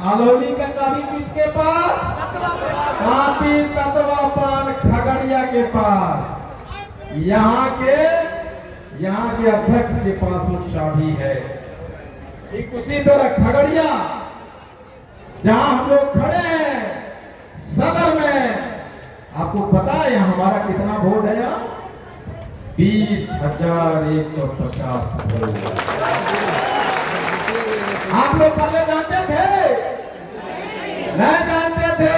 अलौली का चाबी किसके पास? कांपी ततवा पान खगड़िया के पास। यहाँ के अध्यक्ष के पास वो चाबी है। ठीक उसी तरह खगड़िया जहां हम लोग खड़े हैं सदर में, आपको पता है यहाँ हमारा कितना वोट है? यहाँ 20,150 वोट। आप लोग पहले जानते थे? नहीं जानते थे।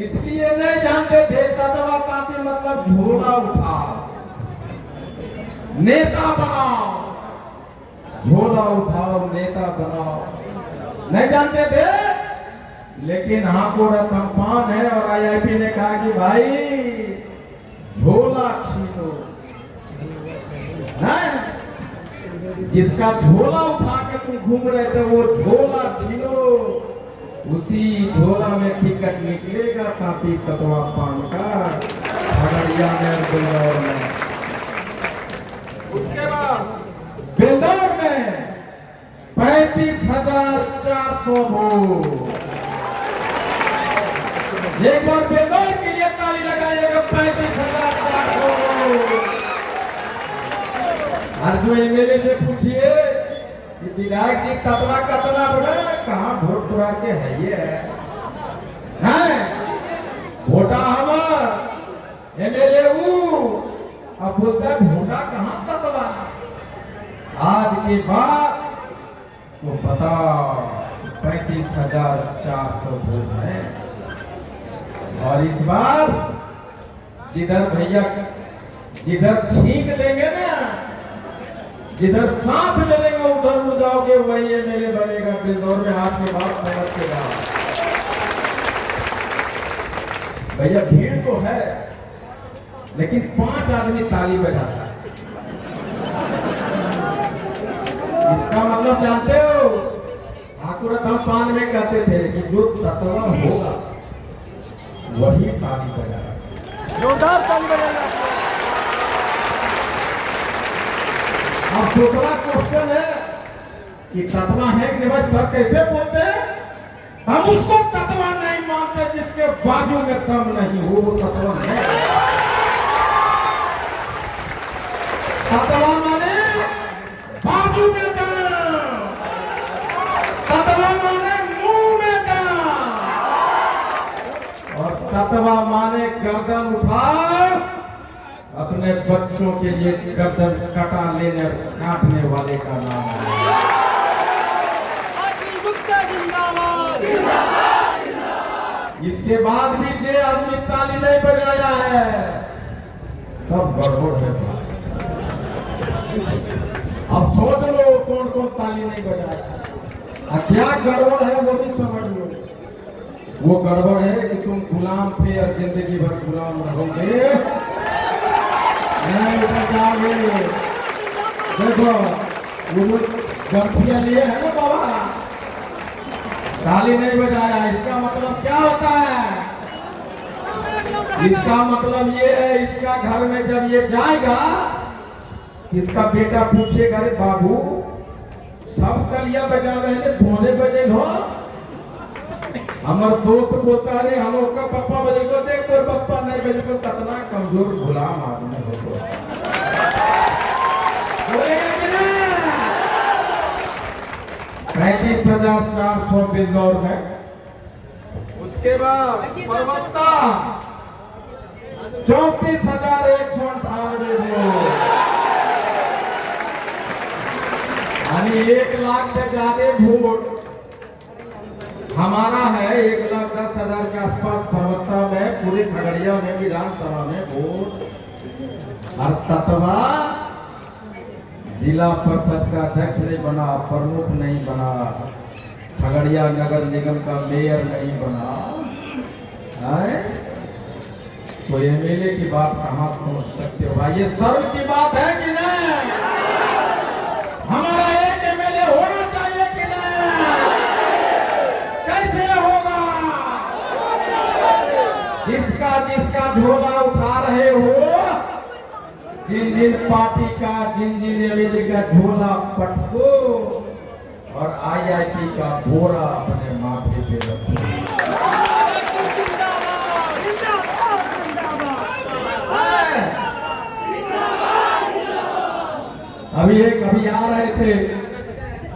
इसलिए नहीं जानते थे ततवा कांपी मतलब झोला उठा, नेता बनाओ, झोला उठाओ नेता बनाओ, नहीं जानते थे। लेकिन हाको रतन पान है और आईआईपी ने कहा कि भाई झोला छीनो, जिसका झोला उठा के तुम घूम रहे थे वो झोला छीनो, उसी झोला में टिकट निकलेगा कांपी ततवा पान का खगड़िया में बिंदौर में। उसके बाद बिंदौर में 35,400 वोट। एक बार बिंदौर के लिए ताली लगाइएगा। 35,400 वोट। और जो एमएलए से पूछिए कि विधायक जी ततवा कतना बोले, कहाँ वोट पुरा के है ये है वोटा हमार एमएलए अब बोलता है वोटा कहाँ ततवा। आज के बाद वो पता 35,400 वोट है। और इस बार जिधर भैया जिधर छींक देंगे ना, जिधर सांस ले लेंगे उधर हो जाओगे, वही एमएलए बनेगा बिंदौर में। हाथ के बाद समझ के बाद भैया भीड़ तो है, लेकिन 5 आदमी ताली बजाता है। इसका मतलब जानते हो? ठाकुर हम पान में कहते थे कि जो ततवा होगा वही ताली बजाएगा, जोरदार ताली बजाएगा। अब दूसरा क्वेश्चन है कि ततवा है कि भाई सर कैसे बोलते हैं? हम उसको ततवा नहीं मानते जिसके बाजू में दम नहीं हो, वो ततवा है। ततवा माने बाजू में दम, ततवा माने मुंह में दम, और ततवा माने गर्दन उठा अपने बच्चों के लिए गर्दन कटा लेने काटने वाले का नाम है। इसके बाद भी जो आदमी ताली नहीं बजाया है तब गड़बड़ है। अब सोच लो कौन कौन ताली नहीं बजाया। क्या गड़बड़ है वो भी समझ लो। वो गड़बड़ है कि तुम गुलाम थे और जिंदगी भर गुलाम रहोगे, नहीं उधर जाओगे। देखो वो गठिया लिए है ना बाबा, ताली नहीं बजाया, इसका मतलब क्या होता है? इसका मतलब ये है इसका घर में जब ये जाएगा, इसका बेटा पूछेगा अरे बाबू सब तालियां बजा रहे धोने बजे हो। हमारे दोस्त बोलता है हम लोग का पप्पा बजे को देख तो पप्पा नहीं बजे को कितना कमजोर गुलाम आदमी हो। 35,400 बिंदौर में। उसके बाद परबत्ता 34,198 वोट, यानी 1 लाख से ज्यादा वोट हमारा है। 1,10,000 के आसपास परबत्ता में, पूरे खगड़िया में विधानसभा में वोट। और ततवा जिला परिषद का अध्यक्ष नहीं बना, प्रमुख नहीं बना, खगड़िया नगर निगम का मेयर नहीं बना है। तो एमएलए की बात कहाँ पहुंच सकते हो? ये शर्म की बात है कि नहीं? हमारा एक एमएलए होना चाहिए कि नहीं? कैसे होगा? जिसका झोला उठा रहे हो, जिन पार्टी का, जिन एमएलए का झोला पटको और IIT का बोरा अपने माथे पे रखो। अभी आ रहे थे,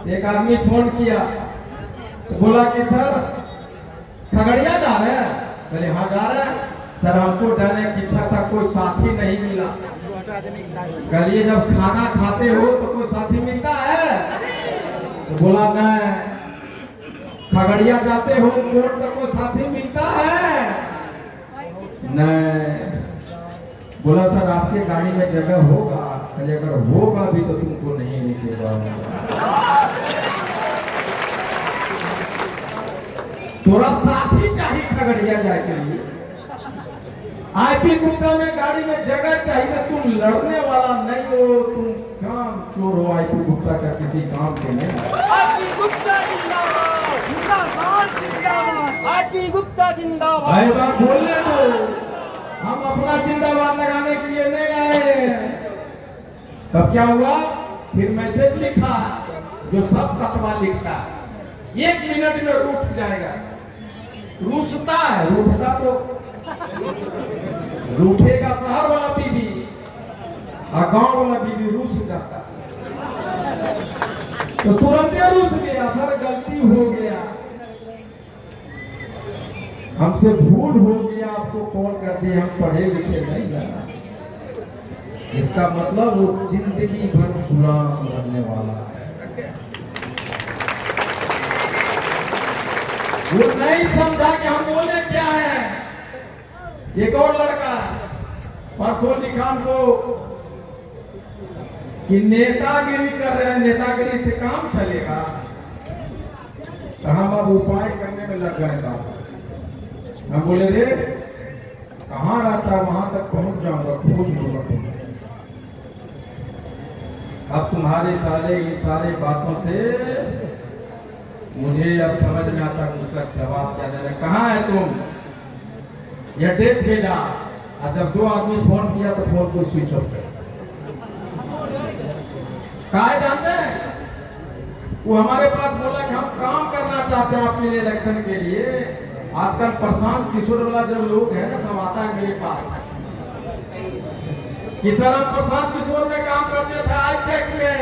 एक आदमी फोन किया तो बोला कि सर खगड़िया जा रहे हैं। बोले हाँ जा रहे हैं सर, हमको जाने की इच्छा था, कोई साथी नहीं मिला। कहिए जब खाना खाते हो तो कोई साथी मिलता है? तो बोला नहीं, खगड़िया जाते हो कोर्ट तो कोई साथी मिलता है? नहीं। बोला सर आपके गाड़ी में जगह होगा? चलिए अगर होगा भी तो तुमको नहीं निकलेगा। थोड़ा साथी चाहिए खगड़िया जाए के लिए। IP गुप्ता में गाड़ी में जगह चाहिए, तुम लड़ने वाला नहीं हो, तुम काम चोर हो। IP गुप्ता का किसी काम के नहीं। IP गुप्ता जिंदाबाद, जिंदाबाद, जिंदाबाद। IP गुप्ता जिंदाबाद। भाई बात बोलने दो, हम अपना जिंदाबाद लगाने के लिए नहीं आए। तब क्या हुआ, फिर मैसेज लिखा जो सब तत्वा लिखता है, 1 मिनट में रूठ जाएगा। रूठता है, रूठता तो रूठेगा शहर वाला बीबी और गांव वाला बीबी रूठ जाता, तो तुरंत रूठ गया। सर गलती हो गया, हमसे भूल हो गया, आपको कॉल कर दिया, हम पढ़े लिखे नहीं लगा। इसका मतलब वो जिंदगी भर गुलाम रहने वाला है। वो नहीं समझा कि हम बोले क्या है। एक और लड़का परसों लिखा को कि नेतागिरी कर रहे हैं, नेतागिरी से काम चलेगा, तो हम अब उपाय करने में लग गए था। हम बोले रे कहाँ रहता है, वहां तक पहुंच जाऊंगा, खोज लूंगा। अब तुम्हारे सारे बातों से मुझे अब समझ में आता है उसका जवाब क्या देना। कहाँ है तुम? एड्रेस भेजा, और जब 2 आदमी फोन किया तो फोन को स्विच ऑफ कर। कहा जानते हैं, वो हमारे पास बोला कि हम काम करना चाहते हैं अपने इलेक्शन के लिए। आजकल प्रशांत किशोर वाला जो लोग है ना, सब आता है मेरे पास कि सर हम प्रशांत किशोर में काम करते थे IPEC में,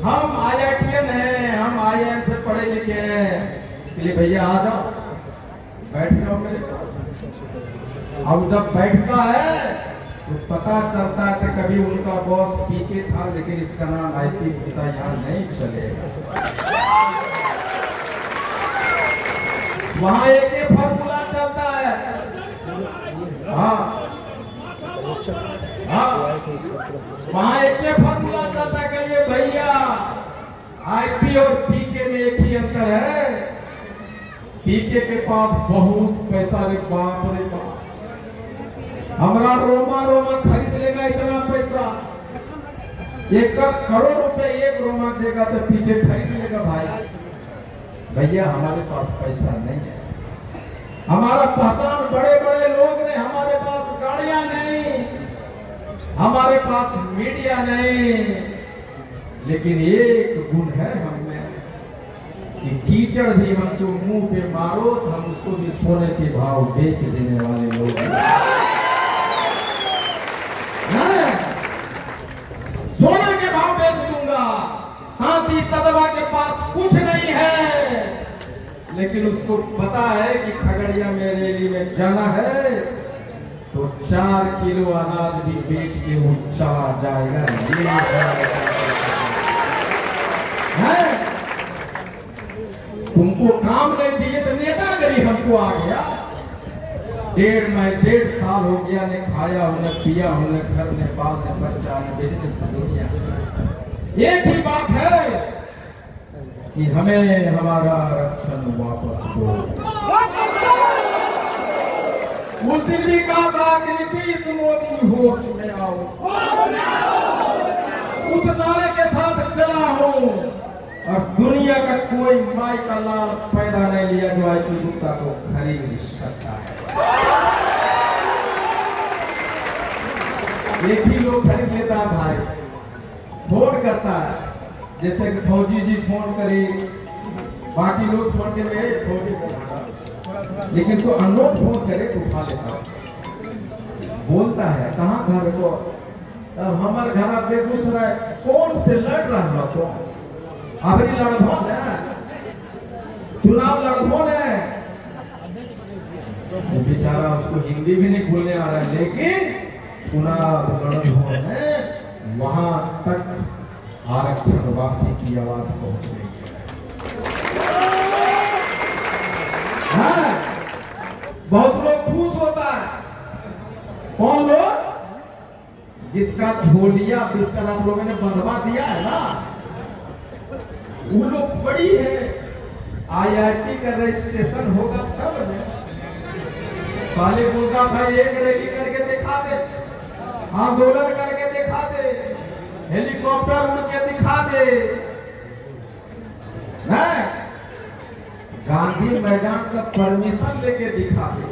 हम IITN हैं, हम IIM से पढ़े लिखे हैं। इसलिए भैया आ जाओ, बैठ जाओ मेरे पास। अब जब बैठता है तो पता चलता है कि कभी उनका बॉस PK था, लेकिन इसका नाम IP गुप्ता यहाँ नहीं चलेगा। वहाँ एक ही फॉर्मूला चलता है। हाँ वहाँ एक ही फॉर्मूला चलता है कि ये भैया IP और PK में एक ही अंतर है। PK के पास बहुत पैसा, रे बाप रे बाप, हमारा रोमा खरीद लेगा इतना पैसा। 1 करोड़ रुपए 1 रोमा देगा तो PK खरीद लेगा। भाई भैया हमारे पास पैसा नहीं है, हमारा पहचान बड़े बड़े लोग ने, हमारे पास गाड़ियां नहीं, हमारे पास मीडिया नहीं, लेकिन एक गुण है हमें कि कीचड़ भी हमको मुंह पे मारो तो हम उसको भी सोने के भाव बेच देने वाले लोग हैं। सोने के भाव बेच दूंगा। हाथी तदवा के पास कुछ नहीं है, लेकिन उसको पता है कि खगड़िया में रैली में जाना है तो 4 किलो अनाज भी बेच के वो चला जाएगा। है तुमको काम नहीं दिए तो नेतागिरी हमको आ गया। 1.5 साल हो गया, ने खाया हमने, पिया हमने, घर ने, बाल ने, बच्चा ने, बिजनेस दुनिया। एक ही बात है कि हमें हमारा आरक्षण वापस दो। उस दिल्ली का नीतीश मोदी होश में आओ, उस नारे के साथ चला हो, और दुनिया का कोई माई का लाल पैदा नहीं लिया जो IP गुप्ता को खरीद सकता है। एक ही लोग खरीद लेता है भाई, वोट करता है। जैसे कि फौजी जी फोन करे, बाकी लोग फोन के में फौजी को उठाता, लेकिन तो अननोन फोन करे तो उठा लेता, बोलता है कहाँ घर को, हमारे घर बेगूसराय, कौन से लड़ रहा तो अबरी लड़भोन है, चुनाव लड़भोन है। तो बेचारा उसको हिंदी भी नहीं बोलने आ रहा है, लेकिन चुनाव लड़भोन है, वहां तक आरक्षण वापसी की आवाज पहुंच रही है। बहुत लोग खुश होता है, कौन लोग, जिसका झोलिया बिस्तर आप लोगों ने बंधवा दिया है ना, वो लोग बड़ी है, IIT का रजिस्ट्रेशन होगा तब न। पहले बोलता था एक रैली करके दिखा दे, आंदोलन करके दिखा दे, हेलीकॉप्टर उड़ के दिखा दे, नहीं, गांधी मैदान का परमिशन लेके दिखा दे,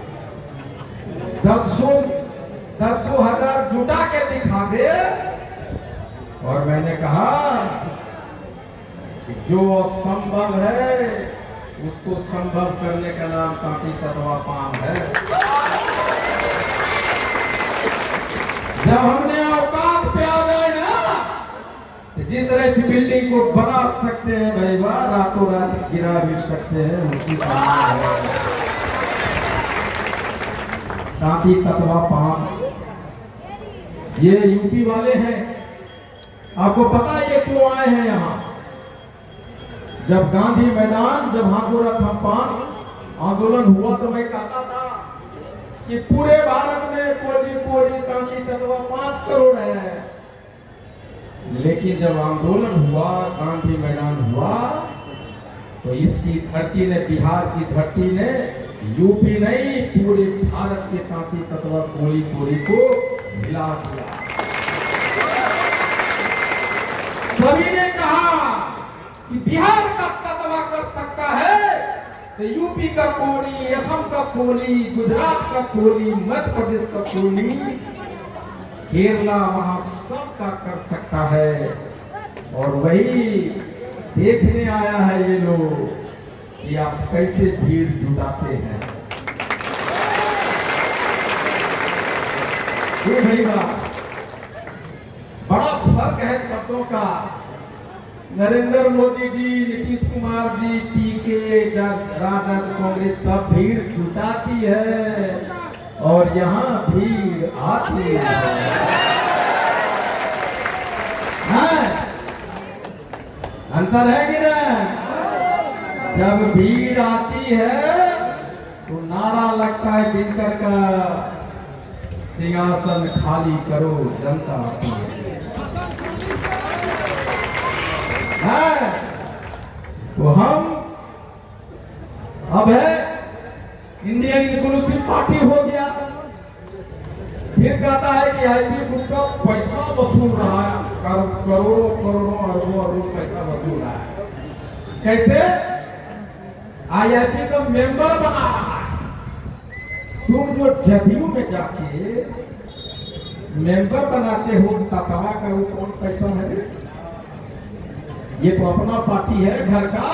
10,000 जुटा के दिखा दे। और मैंने कहा कि जो असंभव है उसको संभव करने का नाम कांटी तत्वा पान है। जब हमने औकात पे आ गए ना, जिस तरह से बिल्डिंग को बना सकते हैं भाई वाह, रातों रात गिरा भी सकते हैं, उसी कांटी तत्वा पान। ये यूपी वाले हैं, आपको पता है ये क्यों आए हैं यहाँ। जब गांधी मैदान, जब हाथोरा थम्पान आंदोलन हुआ तो मैं कहता था कि पूरे भारत में कोली कोली कांटी तत्वा 5 करोड़ है, लेकिन जब आंदोलन हुआ, गांधी मैदान हुआ, तो इसकी धरती ने, बिहार की धरती ने, यूपी नहीं पूरे भारत के कांटी तत्वा कोली कोली को मिला दिया। सभी ने कहा कि बिहार का तत्वा कर सकता है तो यूपी का कोली, असम का कोली, गुजरात का कोली, मध्य प्रदेश का कोली, केरला, वहां सबका कर सकता है। और वही देखने आया है ये लोग कि आप कैसे भीड़ जुटाते हैं। ये भैया बड़ा फर्क है शब्दों का। नरेंद्र मोदी जी, नीतीश कुमार जी, पीके, राजद, कांग्रेस सब भीड़ जुटाती है और यहाँ भीड़ आती है। अंतर है कि नहीं? जब भीड़ आती है तो नारा लगता है दिनकर का, सिंहासन खाली करो, जनता आती है। तो हम अब है इंडियन इंक्लूसिव पार्टी हो गया, फिर कहता है कि आईपी ग्रुप का पैसा वसूल रहा है, करोड़ों करोड़ों अरबों अरबों पैसा वसूल रहा है। कैसे? आईआईपी का मेंबर बना रहा है। तुम जो जदयू में जाके मेंबर बनाते हो, ततवा का वो कौन पैसा है? ये तो अपना पार्टी है घर का।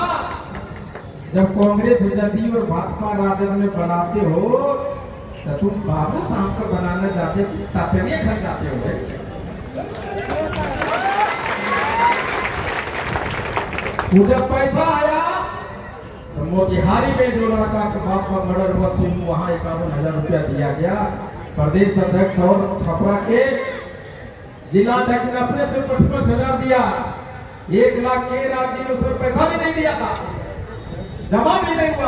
जब कांग्रेस, जदयू और भाजपा राजद में बनाते हो तो तुम बाबू साहब को बनाने जाते, तातरिया घर जाते हो। जब पैसा आया तो मोतिहारी में जो लड़का के बाप का मर्डर हुआ, वहां 51,000 रुपया दिया गया। प्रदेश अध्यक्ष और छपरा के जिला अध्यक्ष ने अपने से 55,000 दिया। 1 लाख के राज्य ने उसमें पैसा भी नहीं दिया था, जमा भी नहीं हुआ।